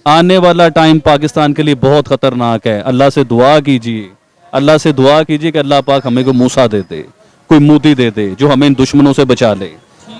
आने वाला टाइम पाकिस्तान के लिए बहुत खतरनाक है। अल्लाह से दुआ कीजिए, अल्लाह से दुआ कीजिए कि अल्लाह पाक हमें को मूसा दे दे, कोई मोदी दे दे जो हमें इन दुश्मनों से बचा ले,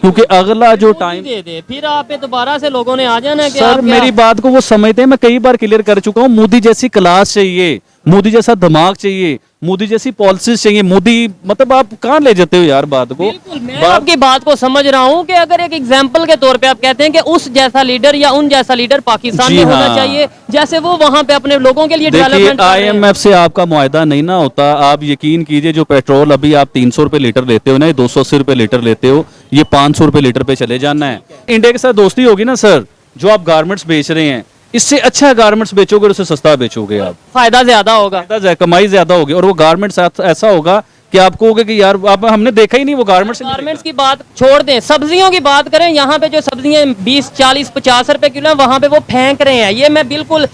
क्योंकि अगला जो टाइम दे दे फिर आप पे दोबारा से लोगों ने आ जाना कि सर आप मेरी बात को वो समझते हैं। मैं कई बार क्लियर कर चुका हूँ, मोदी जैसी क्लास चाहिए, मोदी जैसा दिमाग चाहिए, मोदी जैसी पॉलिसीज चाहिए। मोदी मतलब आप कहाँ ले जाते हो यार बात को। बिल्कुल मैं आपकी बात को समझ रहा हूँ कि अगर एक एग्जाम्पल के तौर पे आप कहते हैं कि उस जैसा लीडर या उन जैसा लीडर पाकिस्तान जी में होना हाँ। चाहिए जैसे वो वहाँ पे अपने लोगों के लिए देखिए डेवलपमेंट कर रहे हैं। IMF से आपका मुआहदा नहीं ना होता। आप यकीन कीजिए, जो पेट्रोल अभी आप 300 रुपए लीटर लेते हो ना, 280 रुपए लीटर लेते हो, ये 500 रुपए लीटर पे चले जाना है। इंडिया के साथ दोस्ती होगी ना सर, जो आप गारमेंट्स बेच रहे हैं, इससे अच्छा गारमेंट्स बेचोगे और उससे सस्ता बेचोगे आप, फायदा ज्यादा होगा। कमाई ज्यादा होगी। और वो गारमेंट्स ऐसा होगा कि आप कहोगे कि यार आप हमने देखा ही नहीं वो गारमेंट्स। गारमेंट्स की बात छोड़ दें, सब्जियों की बात करें। यहाँ पे जो सब्जियां 20 40 50 रुपए किलो है, वहाँ पे वो फेंक रहे हैं। ये मैं बिल्कुल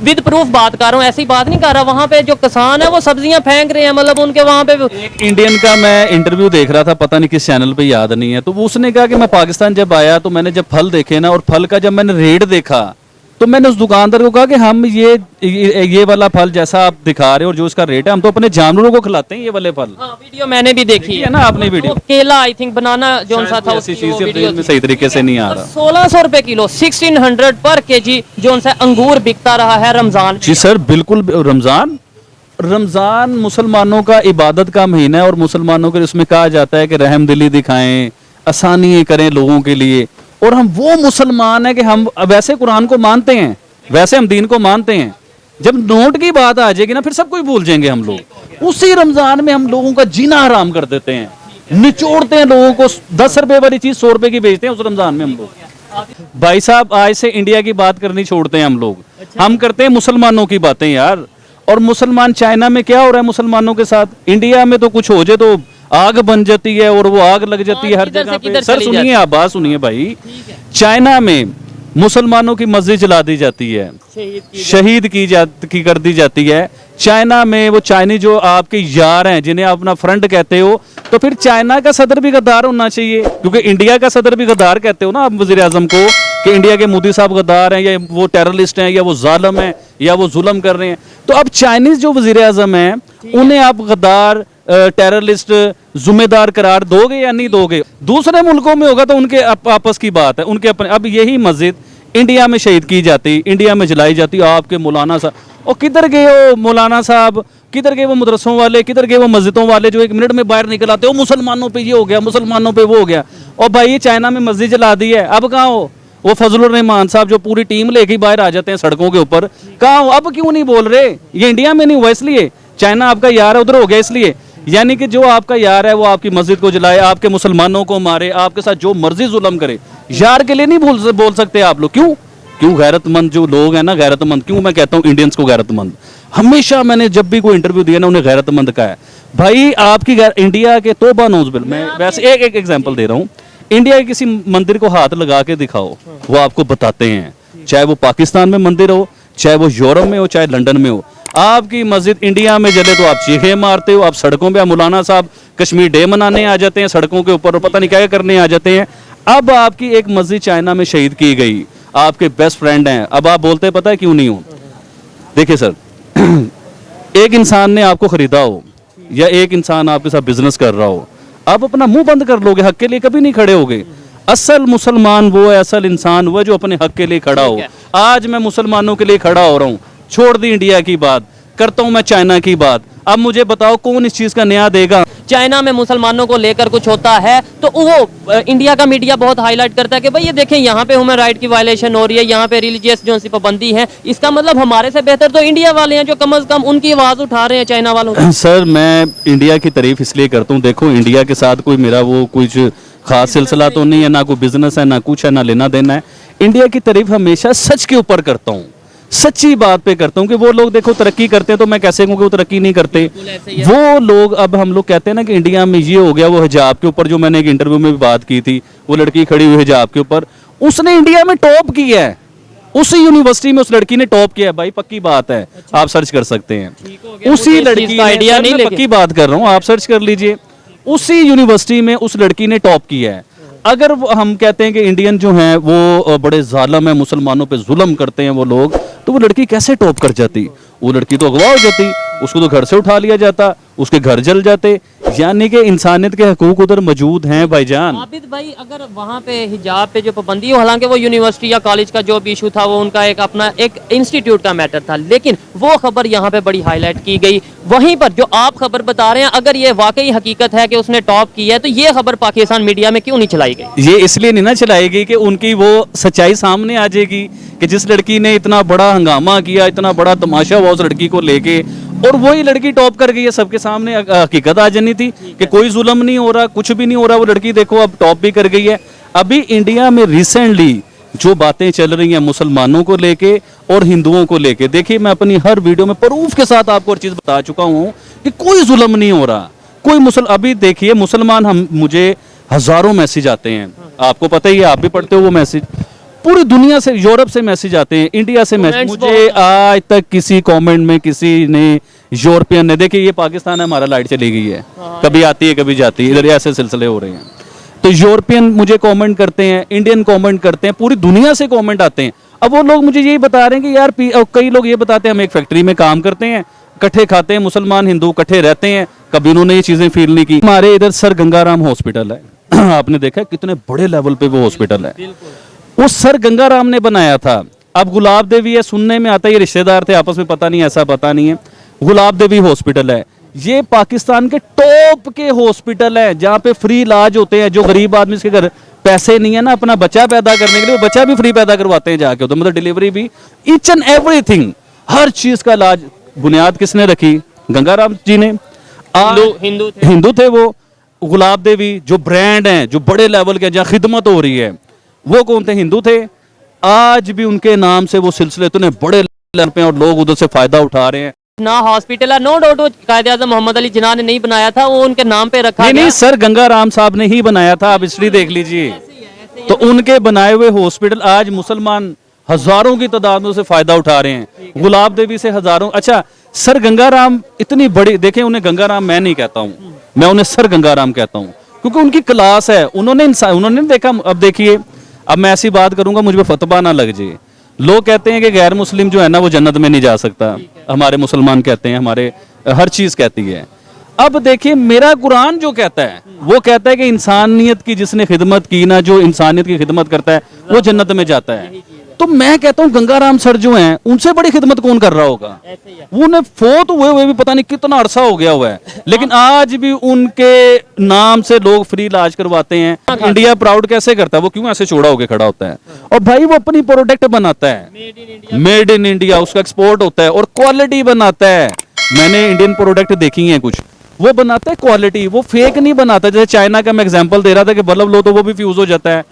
विद प्रूफ बात कर रहा हूँ, ऐसी बात नहीं कर रहा। वहाँ पे जो किसान है वो सब्जियां फेंक रहे हैं, मतलब उनके वहाँ पे एक इंडियन का मैं इंटरव्यू देख रहा था, पता नहीं किस चैनल पे, याद नहीं है, तो वो उसने कहा कि मैं पाकिस्तान जब आया तो मैंने जब फल देखे ना, और फल का जब मैंने रेट देखा तो मैंने उस दुकानदार को कहा कि हम ये वाला फल जैसा आप दिखा रहे हो और जो इसका रेट है, हम तो अपने जानवरों को खिलाते हैं ये वाले फल। हाँ, वीडियो मैंने भी देखी है ना आपने वीडियो। वो केला आई थिंक बनाना जो सा था ऐसी उसकी वो चीजें वीडियो में सही तरीके से नहीं आ रहा। 1600 रुपए किलो 1600 पर केजी जो सा अंगूर बिकता रहा है रमजान। जी सर बिल्कुल। रमजान मुसलमानों का इबादत का महीना है, और मुसलमानों के उसमें कहा जाता है कि रहमदिली दिखाएं, आसानी करें लोगों के लिए। और हम वो मुसलमान हैं कि हम वैसे कुरान को मानते हैं, वैसे हम दीन को मानते हैं, जब नोट की बात आ जाएगी ना फिर सब कुछ भूल जाएंगे हम लोग। उसी रमजान में हम लोगों का जीना हराम कर देते हैं, निचोड़ते हैं लोगों को। 10 रुपए वाली चीज 100 रुपए की बेचते हैं उस रमजान में हम लोग। भाई साहब आज से इंडिया की बात करनी छोड़ते हैं हम लोग, हम करते हैं मुसलमानों की बातें यार। और मुसलमान चाइना में क्या हो रहा है मुसलमानों के साथ, इंडिया में तो कुछ हो जाए तो आग बन जाती है और वो आग लग जाती है हर जगह पे। सर सुनिए, आप बात सुनिए भाई। चाइना में मुसलमानों की मस्जिद जला दी जाती है, शहीद की कर दी जाती है। चाइना में वो चाइनी जो आपके यार हैं जिन्हें आप अपना फ्रेंड कहते हो, तो फिर चाइना का सदर भी गद्दार होना चाहिए, क्योंकि इंडिया का सदर भी गद्दार कहते हो ना आप वजीर आजम को, कि इंडिया के मोदी साहब गद्दार हैं या वो टेररिस्ट हैं या वो जालिम हैं या वो जुल्म कर रहे हैं। तो अब चाइनीज जो वजीर आजम हैं उन्हें आप गद्दार, टेररिस्ट, जिम्मेदार करार दोगे या नहीं दोगे? दूसरे मुल्कों में होगा तो उनके आपस की बात है, उनके अपने। अब यही मस्जिद इंडिया में शहीद की जाती, इंडिया में जलाई जाती, आपके मौलाना साहब, और किधर गए वो मौलाना साहब, किधर गए वो मदरसों वाले, किधर गए वो मस्जिदों वाले जो 1 मिनट में बाहर निकल आते हो मुसलमानों पे ये हो गया, मुसलमानों पे वो हो गया। और भाई ये चाइना में मस्जिद जला दी है, अब कहाँ हो वो फजलुर रहमान साहब जो पूरी टीम लेके बाहर आ जाते हैं सड़कों के ऊपर, कहाँ हो? अब क्यों नहीं बोल रहे? ये इंडिया में नहीं हुआ इसलिए, चाइना आपका यार है उधर हो गया इसलिए। यानी कि जो आपका यार है वो आपकी मस्जिद को जलाए, आपके मुसलमानों को मारे, आपके साथ जो मर्जी जुल्म करे, यार के लिए नहीं बोल सकते आप लोग। क्यों गैरतमंद जो लोग हैं ना, गैरतमंद, क्यों मैं कहता हूँ इंडियंस को गैरतमंद, हमेशा मैंने जब भी कोई इंटरव्यू दिया ना उन्हें गैरतमंद कहा है। भाई आपकी इंडिया के तौबा नौज़बिल, मैं वैसे एक एग्जांपल दे रहा हूँ, इंडिया के किसी मंदिर को हाथ लगा के दिखाओ, वो आपको बताते हैं, चाहे वो पाकिस्तान में मंदिर हो, चाहे वो यूरोप में हो, चाहे लंदन में हो, आपकी मस्जिद इंडिया में जले तो आप चीखे मारते हो, आप सड़कों पे, मौलाना साहब कश्मीर डे मनाने आ जाते हैं सड़कों के ऊपर और पता नहीं क्या करने आ जाते हैं। अब आपकी एक मस्जिद चाइना में शहीद की गई, आपके बेस्ट फ्रेंड हैं, अब आप बोलते हैं पता है क्यों नहीं हो? देखिए सर, एक इंसान ने आपको खरीदा हो या एक इंसान आपके साथ बिजनेस कर रहा हो, आप अपना मुंह बंद कर लोगे, हक के लिए कभी नहीं खड़े होगे। असल मुसलमान वो है, असल इंसान वो है जो अपने हक के लिए खड़ा हो। आज मैं मुसलमानों के लिए खड़ा हो रहा हूँ, छोड़ दी इंडिया की बात, करता हूँ मैं चाइना की बात। अब मुझे बताओ कौन इस चीज का न्याय देगा? चाइना में मुसलमानों को लेकर कुछ होता है तो वो इंडिया का मीडिया बहुत हाईलाइट करता है कि भाई ये देखें यहाँ पे ह्यूमन राइट की वायलेशन हो रही है, यहाँ पे रिलीजियस जो सी पाबंदी है। इसका मतलब हमारे से बेहतर तो इंडिया वाले हैं जो कम से कम उनकी आवाज उठा रहे हैं चाइना वालों की। सर मैं इंडिया की तारीफ इसलिए करता हूँ, देखो इंडिया के साथ कोई मेरा वो कुछ खास सिलसिला तो नहीं है, ना कोई बिजनेस है, ना कुछ है, ना लेना देना है। इंडिया की तारीफ हमेशा सच के ऊपर करता हूँ, सच्ची बात पे करता हूँ कि वो लोग देखो तरक्की करते हैं तो मैं कैसे कहूँ कि वो तरक्की नहीं करते। वो लोग, अब हम लोग कहते हैं ना कि इंडिया में ये हो गया, वो हिजाब के ऊपर जो मैंने एक इंटरव्यू में भी बात की थी, वो लड़की खड़ी हुई हिजाब के ऊपर, उसने इंडिया में टॉप किया है, उसी यूनिवर्सिटी में उस लड़की ने टॉप किया है भाई, पक्की बात है। आप सर्च कर सकते हैं, उसी लड़की का आइडिया नहीं, पक्की बात कर रहा हूँ, आप सर्च कर लीजिए, उसी यूनिवर्सिटी में उस लड़की ने टॉप किया है। अगर हम कहते हैं कि इंडियन जो हैं वो बड़े जालिम हैं, मुसलमानों पे जुल्म करते हैं वो लोग, तो वो लड़की कैसे टॉप कर जाती? वो लड़की तो अगवा हो जाती, उसको तो घर से उठा लिया जाता, उसके घर जल जाते। यानी कि इंसानियत के हकूक उधर मौजूद हैं भाईजान। आबिद भाई, अगर वहाँ पे हिजाब पे जो पाबंदी हो, हालांकि वो यूनिवर्सिटी या कॉलेज का जो भी इशू था वो उनका एक अपना एक इंस्टीट्यूट का मैटर था, लेकिन वो खबर यहाँ पे बड़ी हाईलाइट की गई। वहीं पर जो आप खबर बता रहे हैं, अगर ये वाकई हकीकत है कि उसने टॉप की है, तो ये खबर पाकिस्तान मीडिया में क्यों नहीं चलाई गई? ये इसलिए नहीं ना चलाएगी कि उनकी वो सच्चाई सामने आ जाएगी कि जिस लड़की ने इतना बड़ा हंगामा किया, इतना बड़ा तमाशा हुआ उस लड़की को लेके, और वही लड़की टॉप कर गई है, सबके सामने हकीकत आ जानी थी कि कोई जुल्म नहीं हो रहा, कुछ भी नहीं हो रहा। वो लड़की देखो अब टॉप भी कर गई है। अभी इंडिया में रिसेंटली जो बातें चल रही हैं मुसलमानों को लेके और हिंदुओं को लेके, देखिए मैं अपनी हर वीडियो में प्रूफ के साथ आपको हर चीज बता चुका हूं कि कोई जुल्म नहीं हो रहा, कोई अभी देखिए मुसलमान, हम मुझे हजारों मैसेज आते हैं, आपको पता ही है, आप भी पढ़ते हो वो मैसेज, पूरी दुनिया से, यूरोप से मैसेज आते हैं, इंडिया से मैसेज। मुझे आज तक किसी कमेंट में किसी ने, यूरोपियन ने, देखिए ये पाकिस्तान है हमारा, लाइट चली गई है, कभी आती है कभी जाती है, इधर ऐसे सिलसिले हो रहे हैं, तो यूरोपियन मुझे कमेंट करते हैं, इंडियन कमेंट करते हैं, पूरी दुनिया से कमेंट आते हैं। अब वो लोग मुझे यही बता रहे हैं कि यार, कई लोग ये बताते हैं हम एक फैक्ट्री में काम करते हैं, इकट्ठे खाते हैं, मुसलमान हिंदू इकट्ठे रहते हैं, कभी उन्होंने ये चीजें फील नहीं की। हमारे इधर सर गंगाराम हॉस्पिटल है आपने देखा कितने बड़े लेवल पे वो हॉस्पिटल है, वो सर गंगाराम ने बनाया था। अब गुलाब देवी है, सुनने में आता है ये रिश्तेदार थे आपस में, पता नहीं, ऐसा पता नहीं है। गुलाब देवी हॉस्पिटल है, ये पाकिस्तान के टॉप के हॉस्पिटल है जहाँ पे फ्री इलाज होते हैं। जो गरीब आदमी के घर पैसे नहीं है ना अपना बच्चा पैदा करने के लिए, वो बच्चा भी फ्री पैदा करवाते हैं जाके, तो मतलब डिलीवरी भी, ईच एंड एवरीथिंग, हर चीज का इलाज। बुनियाद किसने रखी? गंगाराम जी ने। हिंदू थे वो। गुलाब देवी जो ब्रांड हैं, जो बड़े लेवल के जहाँ खिदमत हो रही है, वो कौन थे? हिंदू थे। आज भी उनके नाम से वो सिलसिले इतने बड़े लेवल पे और लोग उधर से फायदा उठा रहे हैं। ना हॉस्पिटल है, नो डाउट, वो कायदे-आज़म मोहम्मद अली जिन्ना ने नहीं बनाया था, वो उनके नाम पे रखा नहीं, सर गंगाराम साहब ने ही बनाया था, आप हिस्ट्री देख लीजिए। तो उनके बनाए हुए हॉस्पिटल आज मुसलमान हजारों की तादाद में उसे फायदा उठा रहे हैं। गुलाब देवी से हजारों। अच्छा, सर गंगाराम इतनी बड़ी, देखें उन्हें गंगाराम मैं नहीं कहता हूँ, मैं उन्हें सर गंगाराम कहता हूँ, क्योंकि उनकी क्लास है। उन्होंने देखा, अब देखिए, अब मैं ऐसी बात करूंगा मुझ पे फतवा ना लग जाए। लोग कहते हैं कि गैर मुस्लिम जो है ना वो जन्नत में नहीं जा सकता, हमारे मुसलमान कहते हैं, हमारे हर चीज कहती है। अब देखिए मेरा कुरान जो कहता है वो कहता है कि इंसानियत की जिसने खिदमत की ना, जो इंसानियत की खिदमत करता है वो जन्नत में जाता है। तो मैं कहता हूँ गंगाराम सर जो हैं उनसे बड़ी खिदमत कौन कर रहा होगा? वो उन्हें फोत हुए भी पता नहीं कितना अरसा हो गया हुआ है, लेकिन आज भी उनके नाम से लोग फ्री इलाज करवाते हैं। इंडिया प्राउड कैसे करता है? वो क्यों ऐसे चौड़ा होकर खड़ा होता है? और भाई वो अपनी प्रोडक्ट बनाता है, मेड इन इंडिया, उसका एक्सपोर्ट होता है और क्वालिटी बनाता है। मैंने इंडियन प्रोडक्ट देखी है कुछ, वो बनाता है क्वालिटी, वो फेक नहीं बनाता। जैसे चाइना का मैं एग्जांपल दे रहा था कि बल्ब लो तो वो भी फ्यूज हो जाता है।